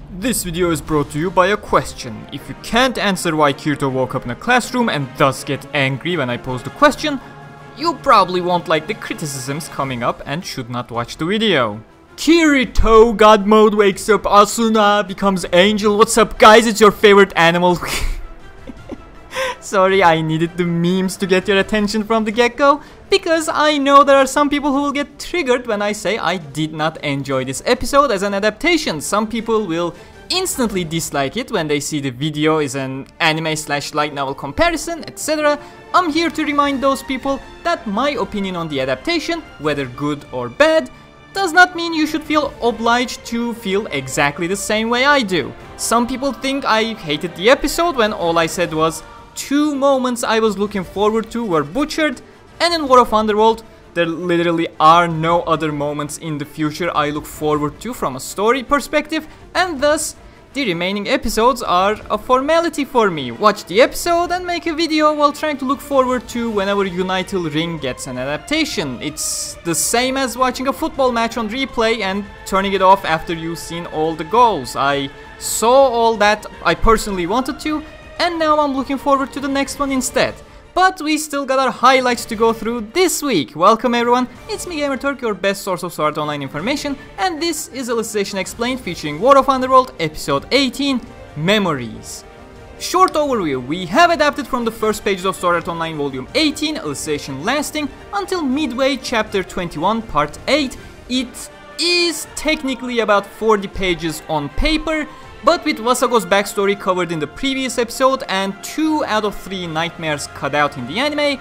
This video is brought to you by a question. If you can't answer why Kirito woke up in a classroom and thus get angry when I pose the question, you probably won't like the criticisms coming up and should not watch the video. Kirito, God mode, wakes up Asuna, becomes angel. What's up guys, it's your favorite animal. Sorry, I needed the memes to get your attention from the get-go, because I know there are some people who will get triggered when I say I did not enjoy this episode as an adaptation. Some people will instantly dislike it when they see the video is an anime/light novel comparison, etc. I'm here to remind those people that my opinion on the adaptation, whether good or bad, does not mean you should feel obliged to feel exactly the same way I do. Some people think I hated the episode when all I said was 2 moments I was looking forward to were butchered, and in War of Underworld there literally are no other moments in the future I look forward to from a story perspective, and thus the remaining episodes are a formality for me. Watch the episode and make a video while trying to look forward to whenever Unitil Ring gets an adaptation. It's the same as watching a football match on replay and turning it off after you've seen all the goals. I saw all that I personally wanted to, and now I'm looking forward to the next one instead. But we still got our highlights to go through this week. Welcome everyone, it's me GamerTurk, your best source of Sword Art Online information, and this is Alicization Explained featuring War of Underworld Episode 18, Memories. Short overview, we have adapted from the first pages of Sword Art Online Volume 18, Alicization lasting until midway Chapter 21 Part 8. It is technically about 40 pages on paper, but with Wasago's backstory covered in the previous episode and 2 out of 3 nightmares cut out in the anime,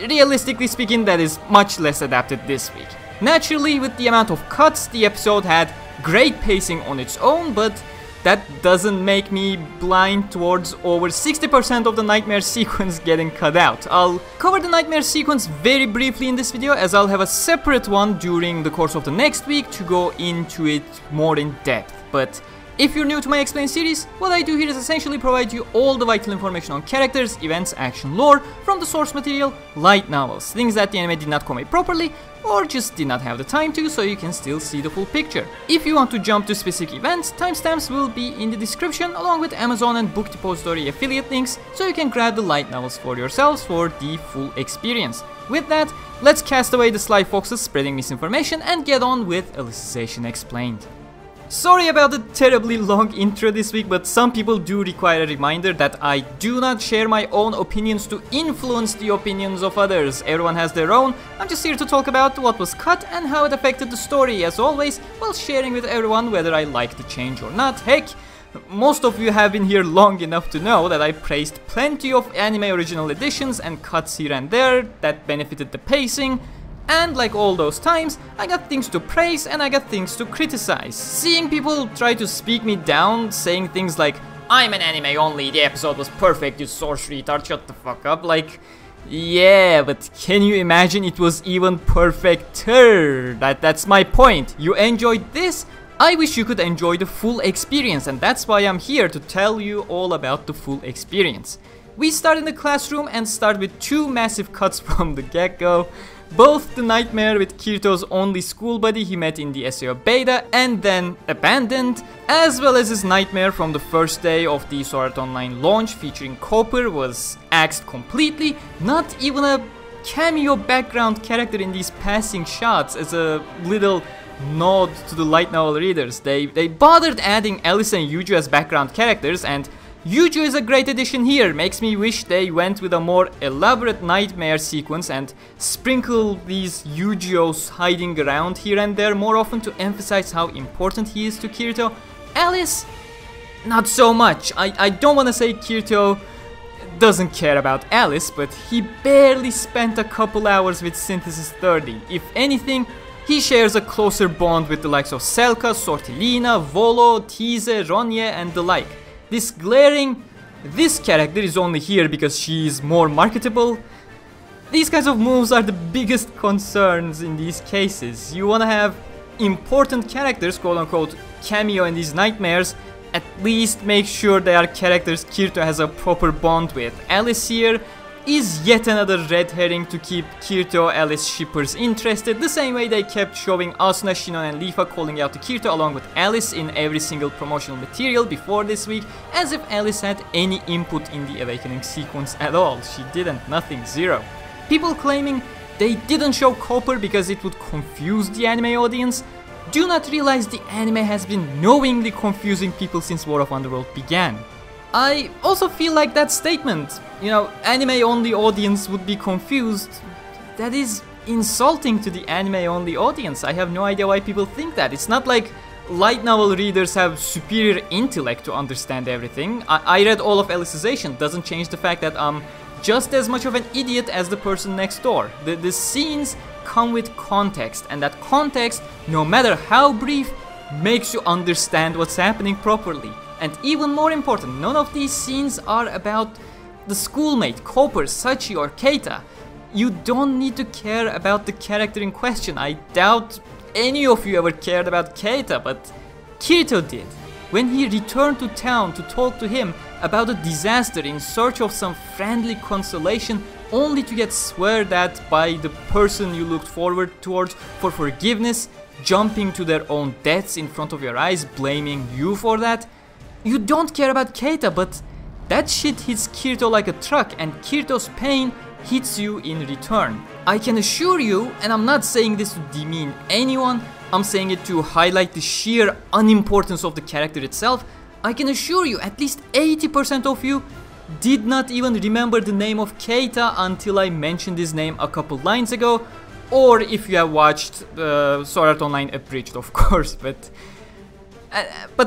realistically speaking that is much less adapted this week. Naturally, with the amount of cuts, the episode had great pacing on its own, but that doesn't make me blind towards over 60% of the nightmare sequence getting cut out. I'll cover the nightmare sequence very briefly in this video, as I'll have a separate one during the course of the next week to go into it more in depth. But if you're new to my Explain series, what I do here is essentially provide you all the vital information on characters, events, action, lore from the source material, light novels, things that the anime did not convey properly or just did not have the time to, so you can still see the full picture. If you want to jump to specific events, timestamps will be in the description along with Amazon and Book Depository affiliate links, so you can grab the light novels for yourselves for the full experience. With that, let's cast away the sly foxes spreading misinformation and get on with Alicization Explained. Sorry about the terribly long intro this week, but some people do require a reminder that I do not share my own opinions to influence the opinions of others. Everyone has their own. I'm just here to talk about what was cut and how it affected the story, as always, while sharing with everyone whether I like the change or not. Heck, most of you have been here long enough to know that I praised plenty of anime original editions and cuts here and there that benefited the pacing. And like all those times, I got things to praise and I got things to criticize. Seeing people try to speak me down, saying things like, I'm an anime only, the episode was perfect, you source retard, shut the fuck up, like, yeah, but can you imagine it was even perfecter? That's my point. You enjoyed this? I wish you could enjoy the full experience, and that's why I'm here to tell you all about the full experience. We start in the classroom and start with 2 massive cuts from the get-go. Both the nightmare with Kirito's only school buddy he met in the SAO beta and then abandoned, as well as his nightmare from the first day of the Sword Art Online launch featuring Cooper, was axed completely. Not even a cameo background character in these passing shots as a little nod to the light novel readers. They bothered adding Alice and Yuju as background characters, and Yuju is a great addition here. Makes me wish they went with a more elaborate nightmare sequence and sprinkle these Yujios hiding around here and there more often to emphasize how important he is to Kirito. Alice, not so much. I don't want to say Kirito doesn't care about Alice, but he barely spent a couple hours with Synthesis 30. If anything, he shares a closer bond with the likes of Selka, Sortilina, Volo, Tise, Ronye and the like. This character is only here because she is more marketable. These kinds of moves are the biggest concerns in these cases. You wanna have important characters, quote unquote, cameo in these nightmares, at least make sure they are characters Kirito has a proper bond with. Alice here is yet another red herring to keep Kirito-Alice shippers interested, the same way they kept showing Asuna, Shinon and Leafa calling out to Kirito along with Alice in every single promotional material before this week, as if Alice had any input in the awakening sequence at all. She didn't, nothing, zero. People claiming they didn't show Copper because it would confuse the anime audience do not realize the anime has been knowingly confusing people since War of Underworld began. I also feel like that statement, anime-only audience would be confused, that is insulting to the anime-only audience. I have no idea why people think that. It's not like light novel readers have superior intellect to understand everything. I read all of Alicization, doesn't change the fact that I'm just as much of an idiot as the person next door. The scenes come with context, and that context, no matter how brief, makes you understand what's happening properly. And even more important, none of these scenes are about the schoolmate, Copper, Sachi or Keita. You don't need to care about the character in question. I doubt any of you ever cared about Keita, but Kirito did. When he returned to town to talk to him about a disaster in search of some friendly consolation, only to get sweared at by the person you looked forward towards for forgiveness, jumping to their own deaths in front of your eyes, blaming you for that. You don't care about Keita, but that shit hits Kirito like a truck, and Kirito's pain hits you in return. I can assure you, and I'm not saying this to demean anyone, I'm saying it to highlight the sheer unimportance of the character itself. I can assure you, at least 80% of you did not even remember the name of Keita until I mentioned his name a couple lines ago, or if you have watched Sword Art Online Abridged, of course, but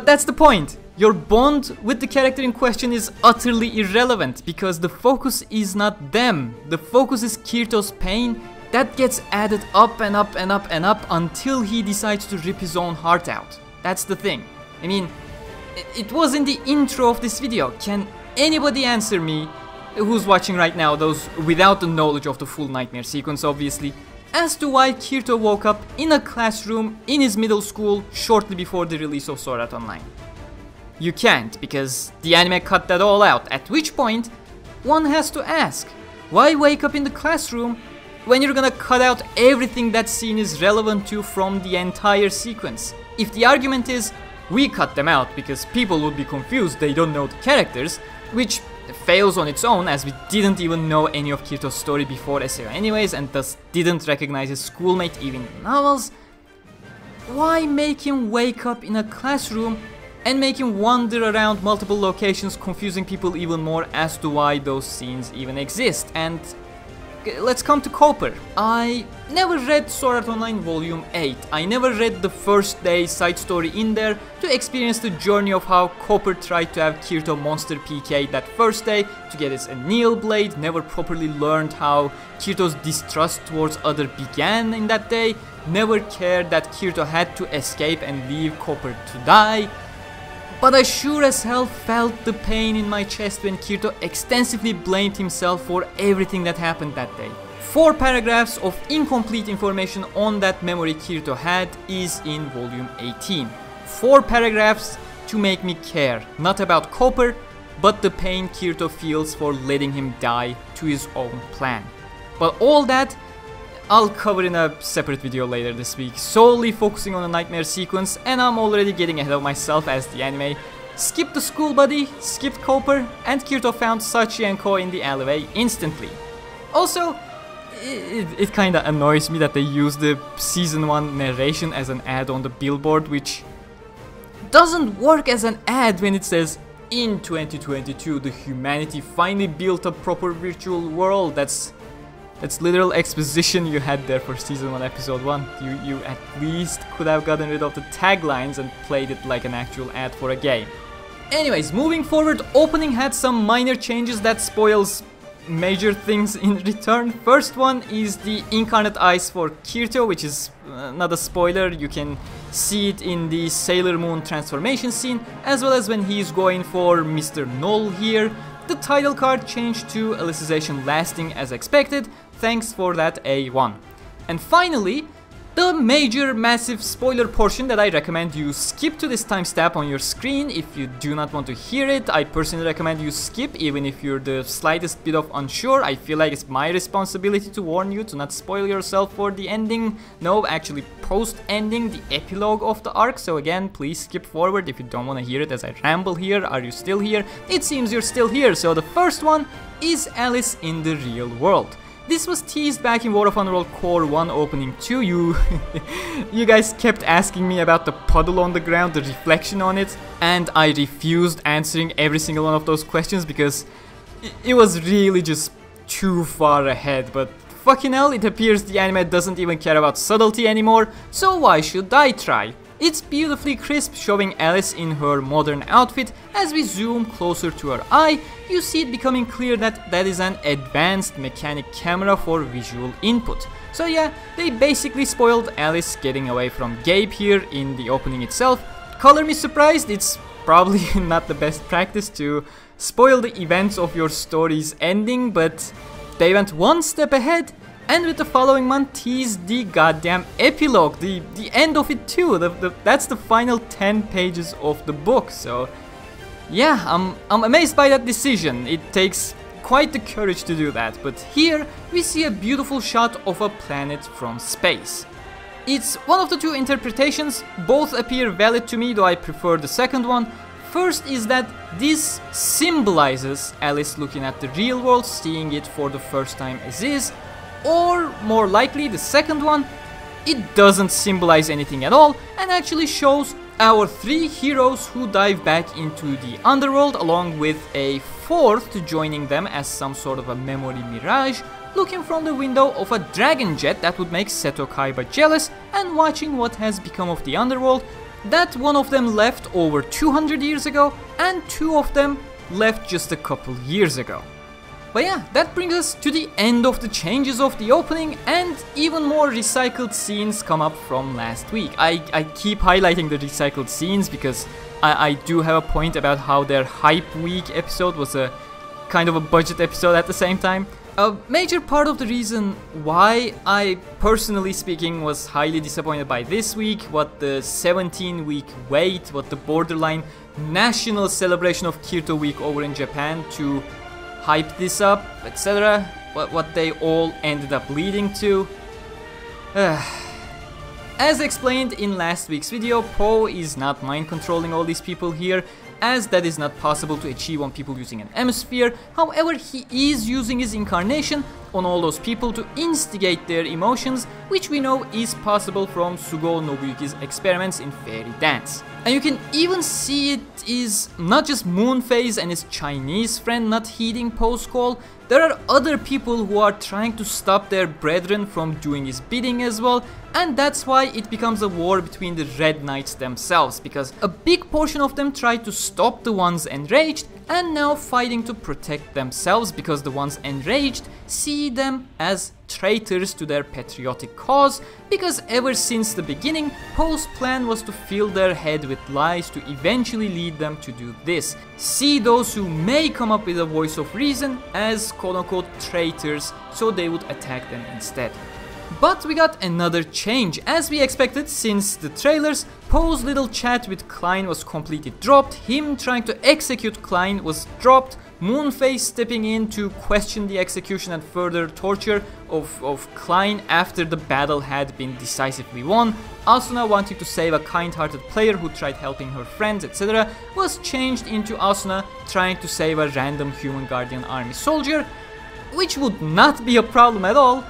that's the point. Your bond with the character in question is utterly irrelevant because the focus is not them. The focus is Kirito's pain that gets added up and up and up and up until he decides to rip his own heart out. That's the thing. I mean, it was in the intro of this video. Can anybody answer me, who's watching right now, those without the knowledge of the full nightmare sequence obviously, as to why Kirito woke up in a classroom in his middle school shortly before the release of Sword Art Online? You can't, because the anime cut that all out, at which point one has to ask, why wake up in the classroom when you're gonna cut out everything that scene is relevant to from the entire sequence? If the argument is, we cut them out because people would be confused, they don't know the characters, which fails on its own as we didn't even know any of Kirito's story before SAO anyways, and thus didn't recognize his schoolmate even in novels, why make him wake up in a classroom and make him wander around multiple locations, confusing people even more as to why those scenes even exist? And let's come to Copper. I never read Sword Art Online Volume 8. I never read the first day side story in there to experience the journey of how Copper tried to have Kirito monster PK that first day to get his Anneal Blade, never properly learned how Kirito's distrust towards other began in that day, never cared that Kirito had to escape and leave Copper to die. But I sure as hell felt the pain in my chest when Kirito extensively blamed himself for everything that happened that day. 4 paragraphs of incomplete information on that memory Kirito had is in volume 18. 4 paragraphs to make me care, not about Copper, but the pain Kirito feels for letting him die to his own plan. But all that I'll cover in a separate video later this week, solely focusing on the nightmare sequence, and I'm already getting ahead of myself as the anime skipped the school buddy, skipped Copper, and Kirito found Sachi and Ko in the alleyway instantly. Also, it kinda annoys me that they use the season 1 narration as an ad on the billboard, which doesn't work as an ad when it says, in 2022 the humanity finally built a proper virtual world. That's literal exposition you had there for season 1 episode 1. You at least could have gotten rid of the taglines and played it like an actual ad for a game. Anyways, moving forward, opening had some minor changes that spoils major things in return. First one is the incarnate eyes for Kirito, which is not a spoiler. You can see it in the Sailor Moon transformation scene, as well as when he's going for Mr. Null here. The title card changed to Alicization lasting as expected. Thanks for that, A1. And finally, The major massive spoiler portion that I recommend you skip to this timestamp on your screen if you do not want to hear it. I personally recommend you skip even if you're the slightest bit of unsure. I feel like it's my responsibility to warn you to not spoil yourself for the ending. No, actually post-ending, the epilogue of the arc. So again, please skip forward if you don't want to hear it as I ramble here. Are you still here? It seems you're still here. So the first one is Alice in the Real World. This was teased back in War of Underworld Core 1 Opening 2. You guys kept asking me about the puddle on the ground, the reflection on it, and I refused answering every single one of those questions because it was really just too far ahead. But fucking hell, it appears the anime doesn't even care about subtlety anymore, so why should I try? It's beautifully crisp, showing Alice in her modern outfit. As we zoom closer to her eye, you see it becoming clear that that is an advanced mechanic camera for visual input. So yeah, they basically spoiled Alice getting away from Gabe here in the opening itself. Color me surprised, it's probably not the best practice to spoil the events of your story's ending, but they went one step ahead. And with the following month teased the goddamn epilogue, the end of it too. That's the final 10 pages of the book. So yeah, I'm amazed by that decision. It takes quite the courage to do that. But here we see a beautiful shot of a planet from space. It's one of the two interpretations. Both appear valid to me, though I prefer the second one. First is that this symbolizes Alice looking at the real world, seeing it for the first time as is. Or more likely the second one, it doesn't symbolize anything at all and actually shows our three heroes who dive back into the underworld along with a fourth joining them as some sort of a memory mirage, looking from the window of a dragon jet that would make Seto Kaiba jealous and watching what has become of the underworld, that one of them left over 200 years ago and two of them left just a couple years ago. But yeah, that brings us to the end of the changes of the opening, and even more recycled scenes come up from last week. I keep highlighting the recycled scenes because I do have a point about how their Hype Week episode was a kind of a budget episode at the same time. A major part of the reason why I, personally speaking, was highly disappointed by this week, what the 17-week wait, what the borderline national celebration of Kirito Week over in Japan to hype this up, etc. What they all ended up leading to. As explained in last week's video, Po is not mind controlling all these people here, as that is not possible to achieve on people using an Emisphere. However, he is using his incarnation on all those people to instigate their emotions, which we know is possible from Sugo Nobuyuki's experiments in Fairy Dance. And you can even see it is not just Moonphase and his Chinese friend not heeding Po's call. There are other people who are trying to stop their brethren from doing his bidding as well, and that's why it becomes a war between the Red Knights themselves, because a big portion of them try to stop the ones enraged and now fighting to protect themselves because the ones enraged see them as traitors to their patriotic cause, because ever since the beginning, Po's plan was to fill their head with lies to eventually lead them to do this. See those who may come up with a voice of reason as quote-unquote traitors, so they would attack them instead. But we got another change, as we expected since the trailers. Po's little chat with Klein was completely dropped, him trying to execute Klein was dropped, Moonphase stepping in to question the execution and further torture of Klein after the battle had been decisively won, Asuna wanting to save a kind-hearted player who tried helping her friends, etc. was changed into Asuna trying to save a random human guardian army soldier, which would not be a problem at all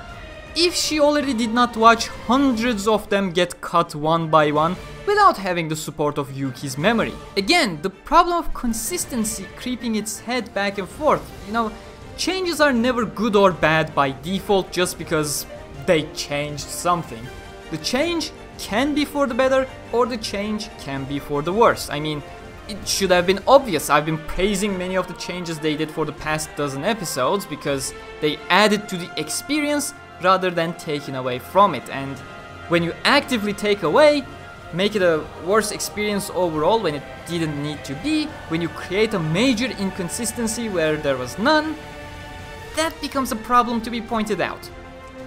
if she already did not watch hundreds of them get cut one by one without having the support of Yuki's memory. Again, the problem of consistency creeping its head back and forth. You know, changes are never good or bad by default just because they changed something. The change can be for the better or the change can be for the worse. I mean, it should have been obvious. I've been praising many of the changes they did for the past dozen episodes because they added to the experience rather than taking away from it. And when you actively take away, make it a worse experience overall when it didn't need to be, when you create a major inconsistency where there was none, that becomes a problem to be pointed out.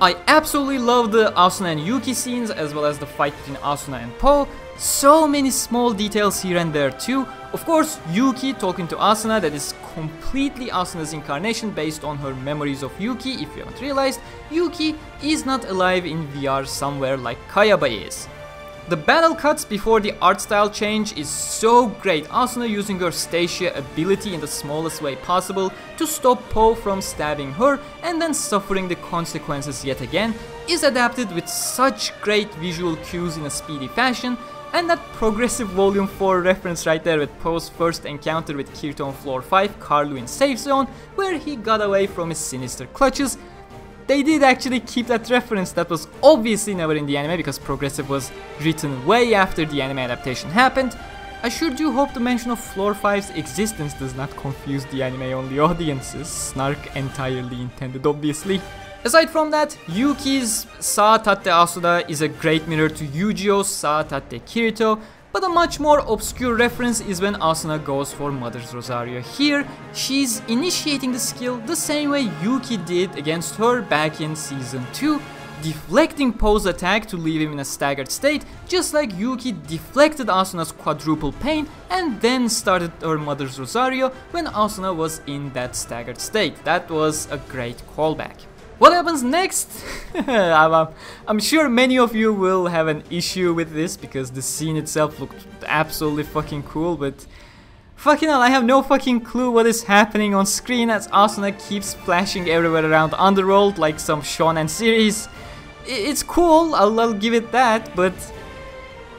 I absolutely love the Asuna and Yuki scenes, as well as the fight between Asuna and Po. So many small details here and there too. Of course, Yuki talking to Asuna, that is completely Asuna's incarnation based on her memories of Yuki. If you haven't realized, Yuki is not alive in VR somewhere like Kayaba is. The battle cuts before the art style change is so great. Asuna using her Stacia ability in the smallest way possible to stop Po from stabbing her and then suffering the consequences yet again is adapted with such great visual cues in a speedy fashion. And that progressive volume 4 reference right there with Po's first encounter with Kirito on floor 5, Carlu in safe zone, where he got away from his sinister clutches. They did actually keep that reference that was obviously never in the anime because Progressive was written way after the anime adaptation happened. I sure do hope the mention of floor 5's existence does not confuse the anime-only audiences. Snark entirely intended, obviously. Aside from that, Yuki's Sa Tatte Asuda is a great mirror to Yujio's Sa Tatte Kirito, but a much more obscure reference is when Asuna goes for Mother's Rosario. Here, she's initiating the skill the same way Yuki did against her back in season 2, deflecting Po's attack to leave him in a staggered state, just like Yuki deflected Asuna's quadruple pain and then started her Mother's Rosario when Asuna was in that staggered state. That was a great callback. What happens next? I'm sure many of you will have an issue with this because the scene itself looked absolutely fucking cool, but fucking hell, I have no fucking clue what is happening on screen as Asuna keeps splashing everywhere around Underworld like some shonen series. It's cool, I'll give it that, but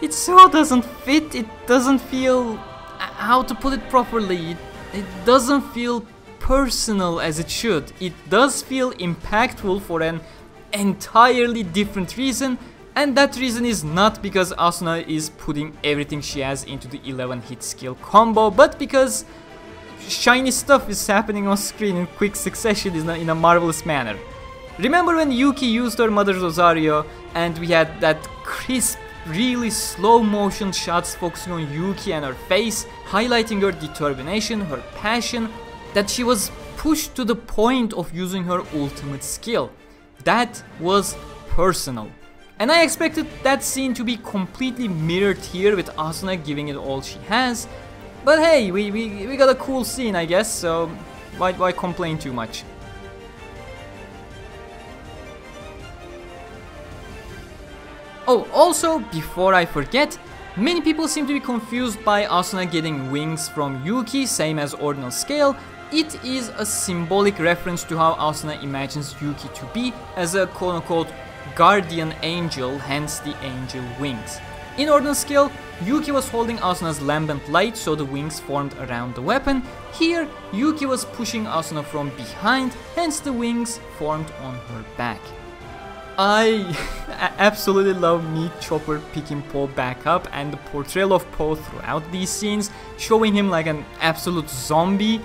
it so doesn't fit. It doesn't feel, how to put it properly, it doesn't feel personal as it should. It does feel impactful for an entirely different reason, and that reason is not because Asuna is putting everything she has into the 11 hit skill combo, but because shiny stuff is happening on screen in quick succession in a marvelous manner. Remember when Yuki used her Mother's Rosario and we had that crisp, really slow motion shots focusing on Yuki and her face, highlighting her determination, her passion, that she was pushed to the point of using her ultimate skill. That was personal. And I expected that scene to be completely mirrored here with Asuna giving it all she has. But hey, we got a cool scene, I guess, so why complain too much? Oh, also, before I forget, many people seem to be confused by Asuna getting wings from Yuki, same as Ordinal Scale. It is a symbolic reference to how Asuna imagines Yuki to be as a quote-unquote guardian angel, hence the angel wings. In Ordinal Scale, Yuki was holding Asuna's lambent light, so the wings formed around the weapon. Here, Yuki was pushing Asuna from behind, hence the wings formed on her back. I absolutely love Meat Chopper picking Po back up and the portrayal of Po throughout these scenes, showing him like an absolute zombie.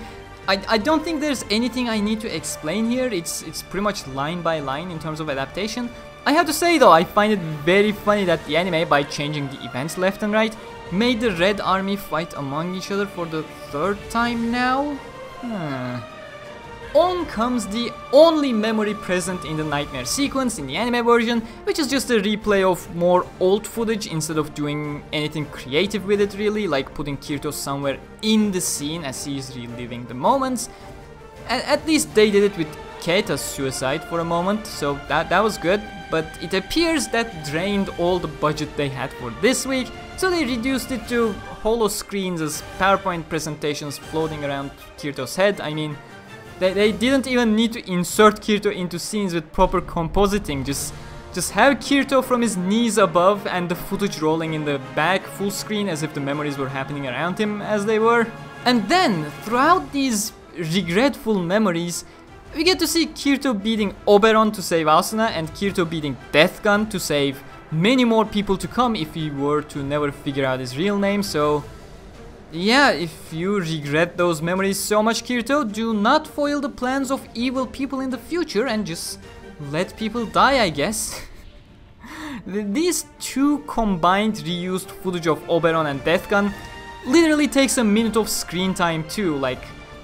I don't think there's anything I need to explain here. It's pretty much line by line in terms of adaptation. I have to say though, I find it very funny that the anime, by changing the events left and right, made the Red Army fight among each other for the 3rd time now? On comes the only memory present in the nightmare sequence in the anime version, which is just a replay of more old footage instead of doing anything creative with it really, like putting Kirito somewhere in the scene as he is reliving the moments. At least they did it with Keita's suicide for a moment, so that was good, but it appears that drained all the budget they had for this week, so they reduced it to holo screens as PowerPoint presentations floating around Kirito's head. I mean, they didn't even need to insert Kirito into scenes with proper compositing, just have Kirito from his knees above and the footage rolling in the back full screen as if the memories were happening around him as they were. And then, throughout these regretful memories, we get to see Kirito beating Oberon to save Asuna and Kirito beating Death Gun to save many more people to come if he were to never figure out his real name, so yeah, if you regret those memories so much, Kirito, do not foil the plans of evil people in the future and just let people die, I guess. These two combined reused footage of Oberon and Death Gun literally takes a minute of screen time too, like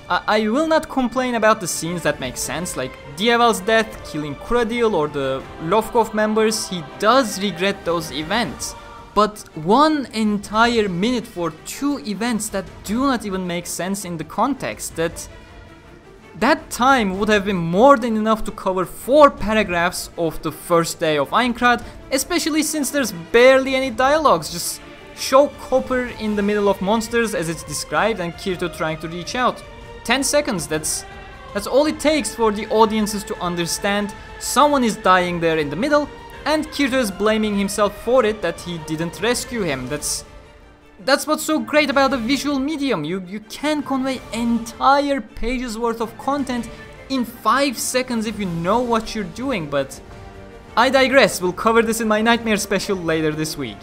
I will not complain about the scenes that make sense, like Dieval's death, killing Kuradil, or the Lovkov members. He does regret those events. But 1 entire minute for 2 events that do not even make sense in the context, that time would have been more than enough to cover 4 paragraphs of the first day of Aincrad, especially since there's barely any dialogues. Just show Copper in the middle of monsters as it's described and Kirito trying to reach out. 10 seconds, that's all it takes for the audiences to understand someone is dying there in the middle, and Kirito is blaming himself for it, that he didn't rescue him. That's what's so great about the visual medium. You can convey entire pages worth of content in 5 seconds if you know what you're doing, but I digress. We'll cover this in my Nightmare special later this week.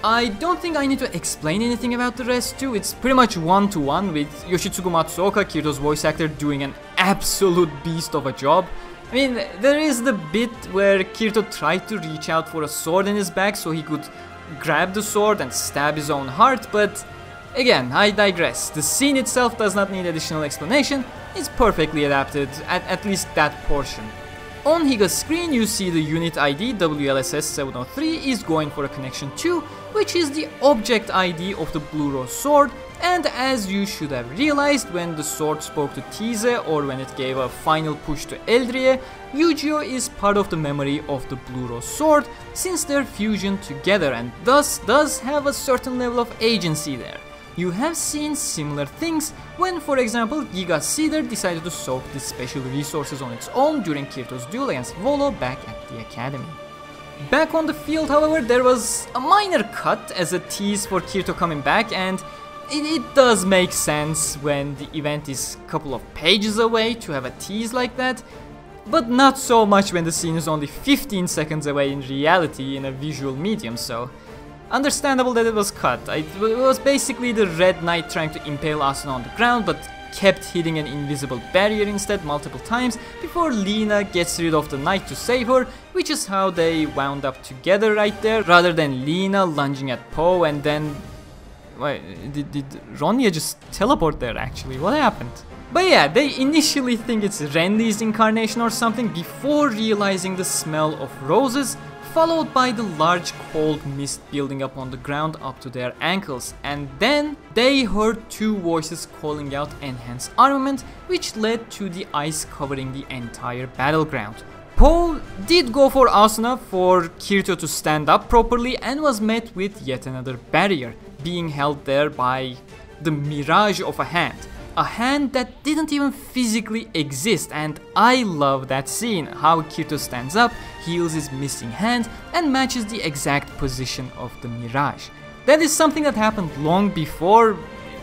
I don't think I need to explain anything about the rest too. It's pretty much one-to-one with Yoshitsugu Matsuoka, Kirito's voice actor, doing an absolute beast of a job. I mean, there is the bit where Kirito tried to reach out for a sword in his back so he could grab the sword and stab his own heart, but again, I digress. The scene itself does not need additional explanation. It's perfectly adapted, at least that portion. On Higa's screen, you see the unit ID WLSS703 is going for a connection 2, which is the object ID of the Blue Rose sword, and as you should have realized when the sword spoke to Tise or when it gave a final push to Eldrie, Yu-Gi-Oh is part of the memory of the Blue Rose sword since their fusion together, and thus does have a certain level of agency there. You have seen similar things when, for example, Giga Cedar decided to soak the special resources on its own during Kirito's duel against Volo back at the academy. Back on the field, however, there was a minor cut as a tease for Kirito coming back, and it does make sense when the event is a couple of pages away to have a tease like that, but not so much when the scene is only 15 seconds away in reality in a visual medium, so understandable that it was cut. It was basically the Red Knight trying to impale Asuna on the ground, but kept hitting an invisible barrier instead multiple times before Lina gets rid of the knight to save her, which is how they wound up together right there, rather than Lina lunging at Poe and then... Wait, did Ronya just teleport there actually? What happened? But yeah, they initially think it's Renly's incarnation or something before realizing the smell of roses, followed by the large cold mist building up on the ground up to their ankles, and then they heard 2 voices calling out enhanced armament, which led to the ice covering the entire battleground. Poe did go for Asuna for Kirito to stand up properly and was met with yet another barrier, being held there by the mirage of a hand that didn't even physically exist, and I love that scene, how Kirito stands up, heals his missing hand, and matches the exact position of the mirage. That is something that happened long before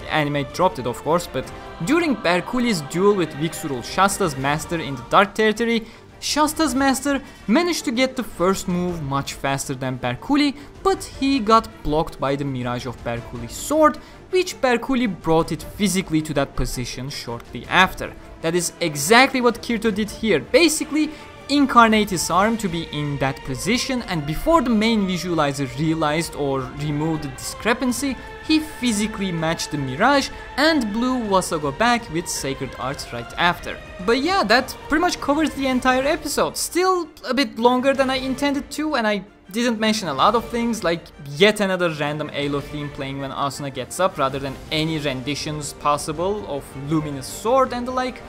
anime dropped it, of course, but during Berkuli's duel with Vixurul, Shasta's master in the Dark Territory, Shasta's master managed to get the first move much faster than Berkuli, but he got blocked by the mirage of Berkuli's sword, which Berkuli brought it physically to that position shortly after. That is exactly what Kirito did here, basically incarnate his arm to be in that position, and before the main visualizer realized or removed the discrepancy, he physically matched the mirage and blew Wasago back with Sacred Arts right after. But yeah, that pretty much covers the entire episode. Still a bit longer than I intended to, and I didn't mention a lot of things, like yet another random Alo theme playing when Asuna gets up rather than any renditions possible of Luminous Sword and the like,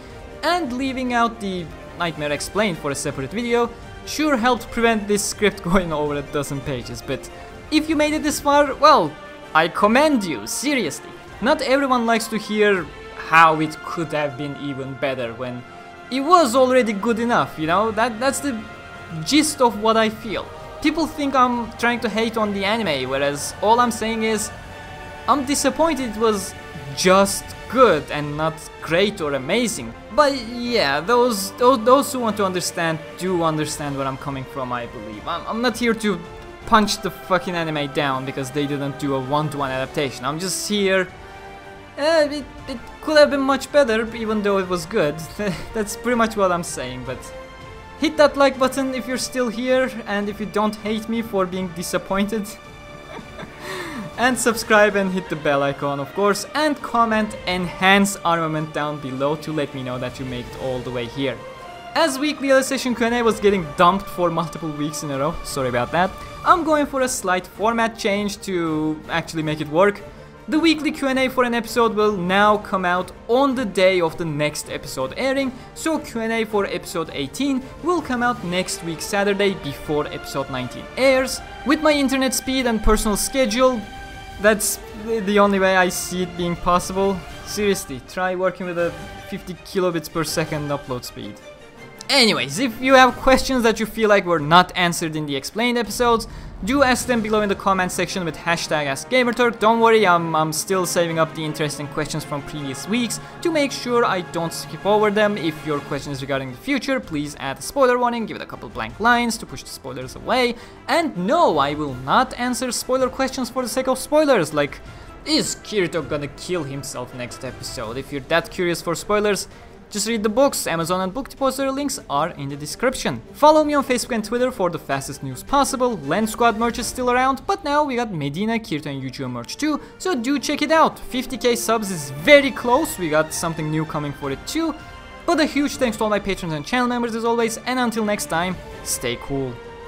and leaving out the Nightmare Explained for a separate video sure helped prevent this script going over a dozen pages, but if you made it this far, well, I commend you, seriously. Not everyone likes to hear how it could have been even better when it was already good enough, you know? That's the gist of what I feel. People think I'm trying to hate on the anime, whereas all I'm saying is I'm disappointed it was just good and not great or amazing. But yeah, those who want to understand do understand where I'm coming from, I believe. I'm not here to punch the fucking anime down because they didn't do a one-to-one adaptation. I'm just here... it could have been much better even though it was good. That's pretty much what I'm saying, but... hit that like button if you're still here and if you don't hate me for being disappointed. And subscribe and hit the bell icon, of course, and comment enhance armament down below to let me know that you made it all the way here. As weekly LS Session Q&A was getting dumped for multiple weeks in a row, sorry about that, I'm going for a slight format change to actually make it work. The weekly Q&A for an episode will now come out on the day of the next episode airing, so Q&A for episode 18 will come out next week Saturday before episode 19 airs. With my internet speed and personal schedule, that's the only way I see it being possible. Seriously, try working with a 50 kilobits per second upload speed. Anyways, if you have questions that you feel like were not answered in the explained episodes, do ask them below in the comment section with hashtag AskGamerTurk. Don't worry, I'm still saving up the interesting questions from previous weeks to make sure I don't skip over them. If your question is regarding the future, please add a spoiler warning, give it a couple blank lines to push the spoilers away. And no, I will not answer spoiler questions for the sake of spoilers, like, is Kirito gonna kill himself next episode? If you're that curious for spoilers, just read the books. Amazon and Book Depository links are in the description. Follow me on Facebook and Twitter for the fastest news possible. Lens Squad merch is still around, but now we got Medina, Kirito and Yu-Gi-Oh merch too, so do check it out. 50k subs is very close, we got something new coming for it too. But a huge thanks to all my patrons and channel members as always, and until next time, stay cool.